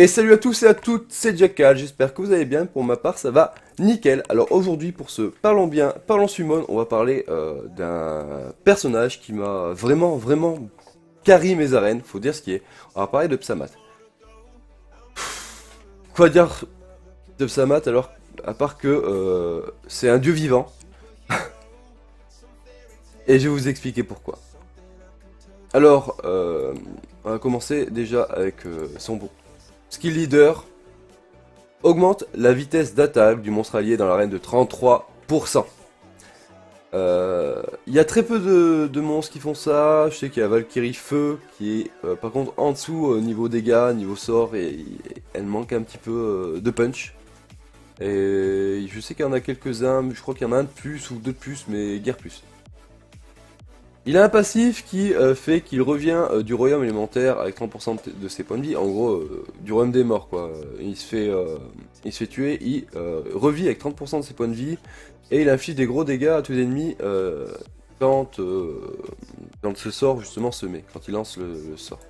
Et salut à tous et à toutes, c'est Jackal, j'espère que vous allez bien, pour ma part ça va nickel. Alors aujourd'hui pour ce Parlons bien, Parlons Summon, on va parler d'un personnage qui m'a vraiment carry mes arènes, faut dire ce qui est. On va parler de Psamat. Quoi dire de Psamat alors, à part que c'est un dieu vivant, et je vais vous expliquer pourquoi. Alors, on va commencer déjà avec son bon skill leader. Augmente la vitesse d'attaque du monstre allié dans l'arène de 33%. Il y a très peu de monstres qui font ça. Je sais qu'il y a Valkyrie Feu qui est par contre en dessous niveau dégâts, niveau sort, et elle manque un petit peu de punch. Et je sais qu'il y en a quelques-uns, mais je crois qu'il y en a un de plus ou deux de plus, mais guère plus. Il a un passif qui fait qu'il revient du royaume élémentaire avec 30% de ses points de vie, en gros du royaume des morts quoi. Il se fait tuer, il revit avec 30% de ses points de vie, et il inflige des gros dégâts à tous les ennemis quand ce sort justement se met, quand il lance le sort.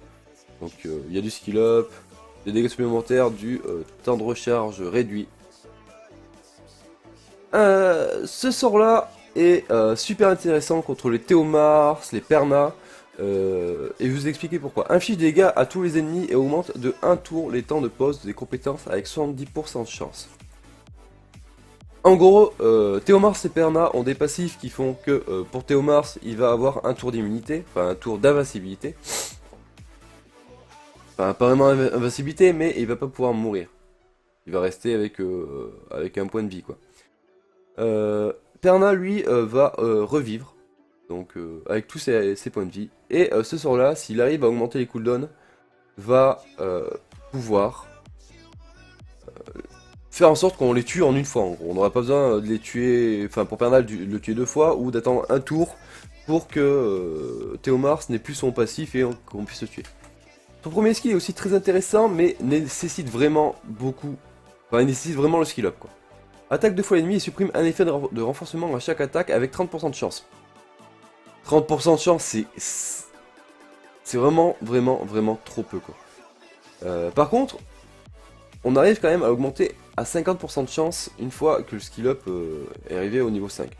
Donc il y a du skill up, des dégâts supplémentaires, du temps de recharge réduit. Ce sort là est super intéressant contre les Théomars, les Pernas, et je vais vous expliquer pourquoi. Inflige des dégâts à tous les ennemis et augmente de 1 tour les temps de pause des compétences avec 70% de chance. En gros, Théomars et Perna ont des passifs qui font que pour Théomars, il va avoir un tour d'immunité, enfin un tour d'invincibilité. Enfin, pas vraiment invincibilité, mais il va pas pouvoir mourir. Il va rester avec un point de vie, quoi. Perna, lui, va revivre, donc avec tous ses points de vie. Et ce sort-là, s'il arrive à augmenter les cooldowns, va pouvoir faire en sorte qu'on les tue en une fois. En gros. On n'aura pas besoin de les tuer, enfin pour Perna, de le tuer deux fois, ou d'attendre un tour pour que Théomars n'ait plus son passif et qu'on puisse le tuer. Son premier skill est aussi très intéressant, mais nécessite vraiment beaucoup. Enfin, il nécessite vraiment le skill up, quoi. Attaque deux fois l'ennemi et supprime un effet de renforcement à chaque attaque avec 30% de chance. 30% de chance, c'est vraiment trop peu, quoi. Par contre, on arrive quand même à augmenter à 50% de chance une fois que le skill up est arrivé au niveau 5.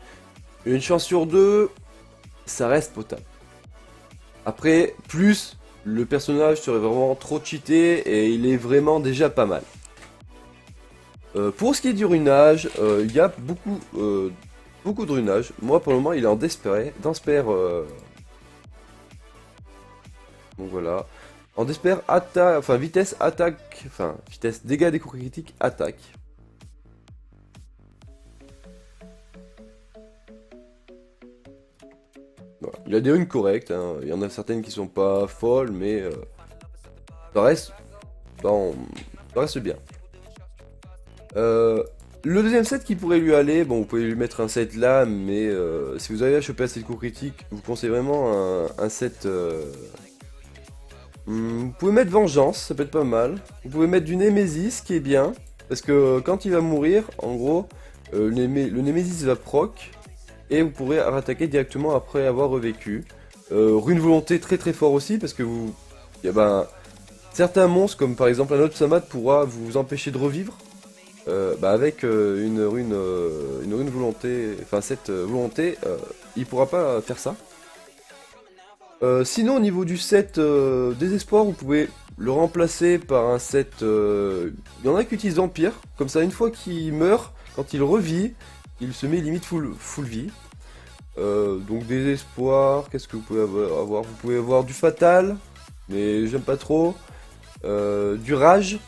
Une chance sur deux, ça reste potable. Après, plus le personnage serait vraiment trop cheaté et il est vraiment déjà pas mal. Pour ce qui est du runage, il y a beaucoup de runage. Moi pour le moment il est en Despair. Donc voilà. En Despair, attaque, enfin vitesse, attaque, enfin vitesse, dégâts des coups critiques, attaque. Voilà. Il a des runes correctes, hein. Il y en a certaines qui sont pas folles, mais ça reste, bon, ça reste bien. Le deuxième set qui pourrait lui aller, bon vous pouvez lui mettre un set là, mais si vous arrivez à choper assez de coups critiques, je vous conseille vraiment un set... vous pouvez mettre Vengeance, ça peut être pas mal. Vous pouvez mettre du Nemesis, qui est bien, parce que quand il va mourir, en gros, le Nemesis va proc, et vous pourrez rattaquer directement après avoir revécu. Rune Volonté très fort aussi, parce que vous... y a, ben, certains monstres, comme par exemple un autre Samad, pourra vous empêcher de revivre. Avec une rune volonté, enfin cette volonté, il pourra pas faire ça. Sinon au niveau du set désespoir, vous pouvez le remplacer par un set... Il y en a qui utilisent Vampire, comme ça une fois qu'il meurt, quand il revit, il se met limite full vie. Donc désespoir, qu'est-ce que vous pouvez avoir? Vous pouvez avoir du fatal, mais j'aime pas trop. Du rage.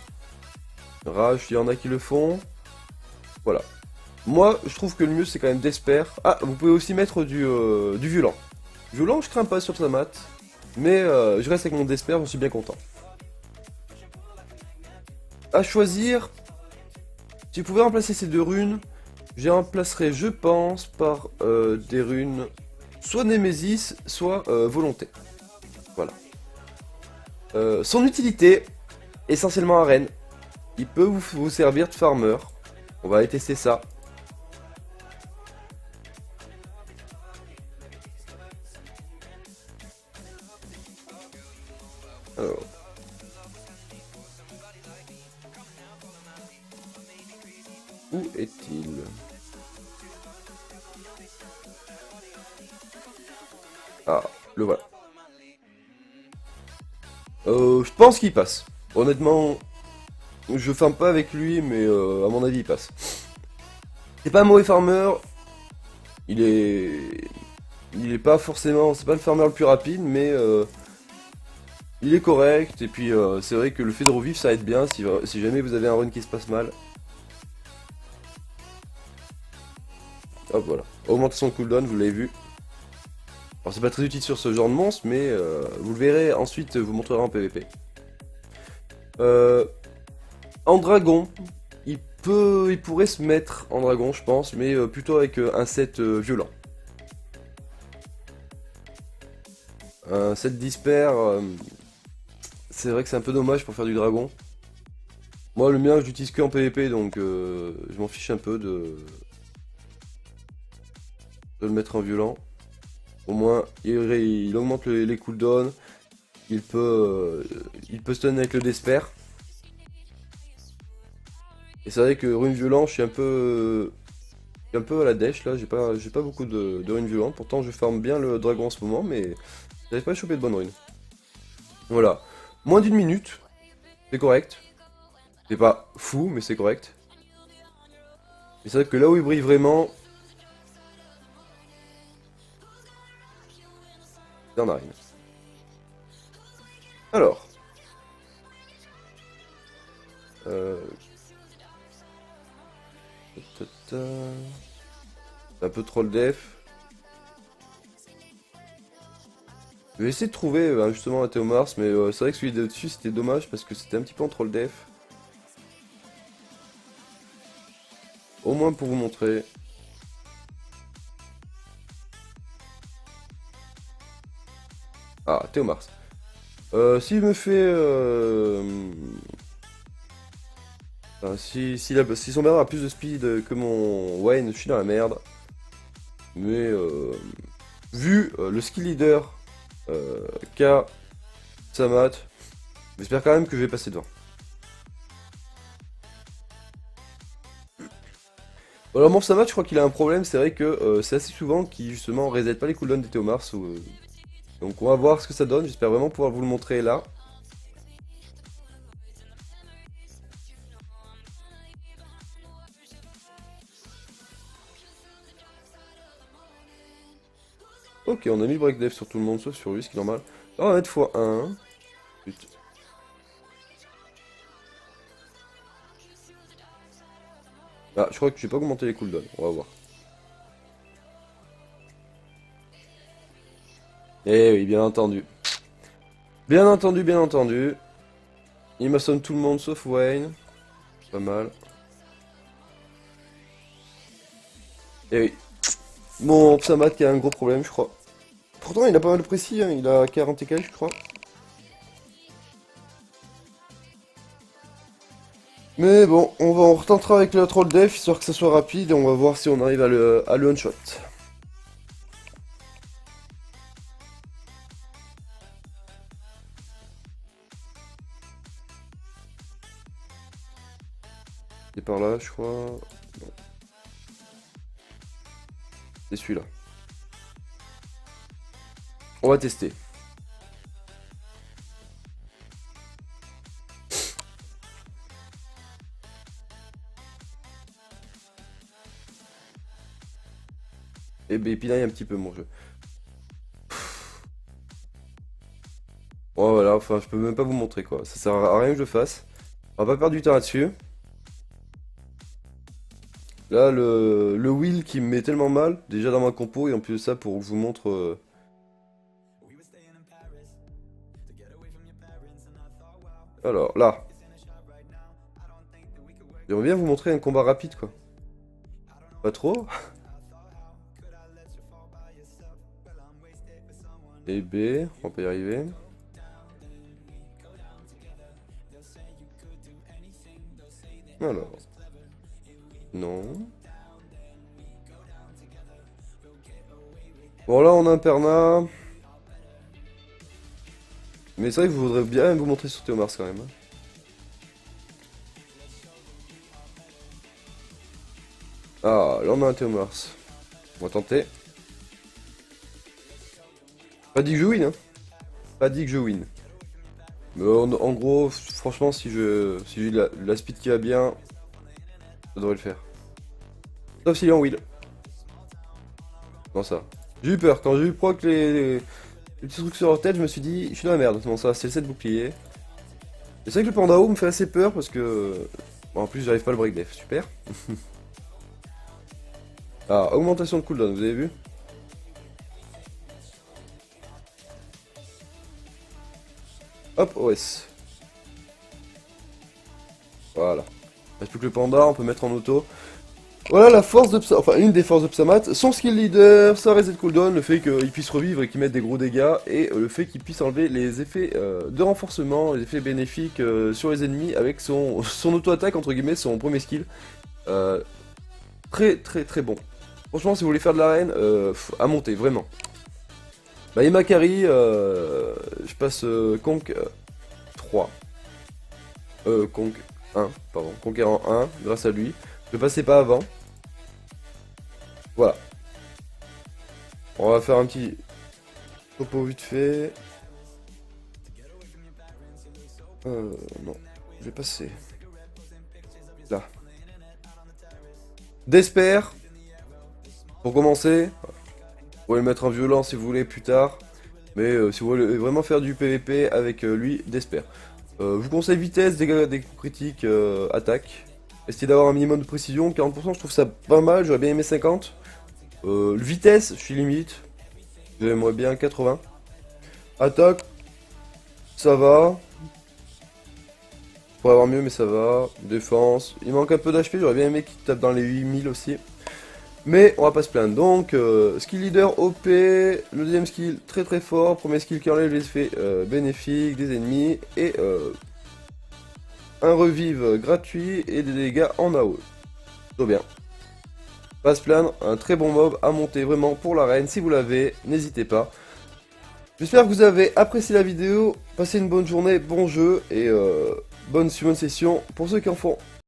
Rage, il y en a qui le font. Voilà. Moi, je trouve que le mieux, c'est quand même Despair. Ah, vous pouvez aussi mettre du violent. Violent, je crains pas sur sa mat. Mais je reste avec mon Despair, j'en suis bien content. À choisir, si vous pouvez remplacer ces deux runes, je les remplacerai, je pense, par des runes soit Nemesis, soit Volonté. Voilà. Son utilité, essentiellement arène. Il peut vous servir de farmer. On va aller tester ça. Alors. Où est-il? Ah, le voilà. Je pense qu'il passe. Honnêtement, je farme pas avec lui, mais à mon avis, il passe. C'est pas un mauvais farmer. Il est... Il est pas forcément... C'est pas le farmer le plus rapide, mais... il est correct, et puis c'est vrai que le fait de revivre, ça aide bien si jamais vous avez un run qui se passe mal. Hop, voilà. Augmentation de cooldown, vous l'avez vu. Alors c'est pas très utile sur ce genre de monstre, mais vous le verrez ensuite, vous montrera en PVP. En dragon, il pourrait se mettre en dragon, je pense, mais plutôt avec un set violent. Un set disper, c'est vrai que c'est un peu dommage pour faire du dragon. Moi, le mien, je l'utilise que en PVP, donc je m'en fiche un peu de le mettre en violent. Au moins, il augmente les cooldowns. Il peut stun avec le Desper. Et c'est vrai que rune violent, je suis un peu à la dèche là. J'ai pas beaucoup de runes violentes. Pourtant, je farme bien le dragon en ce moment, mais j'arrive pas à choper de bonnes runes. Voilà. Moins d'une minute. C'est correct. C'est pas fou, mais c'est correct. Et c'est vrai que là où il brille vraiment, c'est en arène. Alors. Euh... C'est un peu trop le def. Je vais essayer de trouver justement un Théomars, mais c'est vrai que celui de dessus c'était dommage parce que c'était un petit peu en troll def. Au moins pour vous montrer. Ah, Théomars. S'il me fait... enfin, si son banner a plus de speed que mon Wayne, je suis dans la merde. Mais vu le skill leader qu'a Samat, j'espère quand même que je vais passer devant. Bon, alors mon Samat, je crois qu'il a un problème, c'est vrai que c'est assez souvent qu'il justement reset pas les cooldowns des Théomars. Donc on va voir ce que ça donne, j'espère vraiment pouvoir vous le montrer là. Ok, on a mis le break dev sur tout le monde sauf sur lui, ce qui est normal. Alors on va mettre x1. Putain. Ah, je crois que j'ai pas augmenté les cooldowns, on va voir. Eh oui, bien entendu. Bien entendu, bien entendu. Il maçonne tout le monde sauf Wayne. Pas mal. Eh oui. Bon, Psamat qui a un gros problème, je crois. Pourtant, il a pas mal de précis, hein. Il a 40 et quelques, je crois. Mais bon, on retentera avec le troll def, histoire que ça soit rapide, et on va voir si on arrive à le one-shot. C'est par là, je crois. Non. C'est celui-là. On va tester. Et ben, pinaille un petit peu mon jeu. Bon voilà, enfin je peux même pas vous montrer quoi. Ça sert à rien que je fasse. On va pas perdre du temps là-dessus. Là, le wheel qui me met tellement mal, déjà dans ma compo, et en plus de ça, pour que je vous montre... Alors, là. J'aimerais bien vous montrer un combat rapide, quoi. Pas trop. Et B, on peut y arriver. Alors. Non. Bon, là, on a un Perna. Mais c'est vrai que je voudrais bien vous montrer sur Théomars quand même. Ah, là on a un Théomars. On va tenter. Pas dit que je win, hein. Pas dit que je win. Mais en gros, franchement, si j'ai la speed qui va bien, ça devrait le faire. Sauf s'il est en wheel. Non, ça. J'ai eu peur. Quand j'ai eu proc les petits trucs sur leur tête, je me suis dit, je suis dans la merde. Bon, ça, c'est le 7 bouclier. Et c'est vrai que le panda haut me fait assez peur parce que. Bon, en plus, j'arrive pas à le break def. Super. Ah, augmentation de cooldown, vous avez vu? Hop, OS. Voilà. Il reste plus que le panda, on peut mettre en auto. Voilà la force de Psamat, enfin une des forces de Psamat, son skill leader, sa reset cooldown, le fait qu'il puisse revivre et qu'il mette des gros dégâts, et le fait qu'il puisse enlever les effets de renforcement, les effets bénéfiques sur les ennemis avec son auto-attaque, entre guillemets, son premier skill. Très très très bon. Franchement, si vous voulez faire de l'arène, à monter, vraiment. Bah, Imakari, je passe Conk 3. Conk 1, pardon, Conquérant 1, grâce à lui. Je passais pas avant. Voilà. On va faire un petit topo vite fait. Non. Je vais passer. Là. Desper. Pour commencer. Vous pouvez le mettre en violent si vous voulez plus tard. Mais si vous voulez vraiment faire du PVP avec lui, Desper. Je vous conseille vitesse, dégâts, des coups critiques, attaque. Essayez d'avoir un minimum de précision. 40%, je trouve ça pas mal. J'aurais bien aimé 50. Vitesse, je suis limite. J'aimerais bien 80. Attaque, ça va. Je pourrais avoir mieux, mais ça va. Défense, il manque un peu d'HP. J'aurais bien aimé qu'il tape dans les 8000 aussi. Mais on va pas se plaindre. Donc, skill leader OP. Le deuxième skill très très fort. Premier skill qui enlève les effets bénéfiques des ennemis. Et un revive gratuit et des dégâts en AOE. Plutôt bien. Pas se plaindre, un très bon mob à monter vraiment pour l'arène. Si vous l'avez, n'hésitez pas. J'espère que vous avez apprécié la vidéo. Passez une bonne journée, bon jeu et bonne session pour ceux qui en font.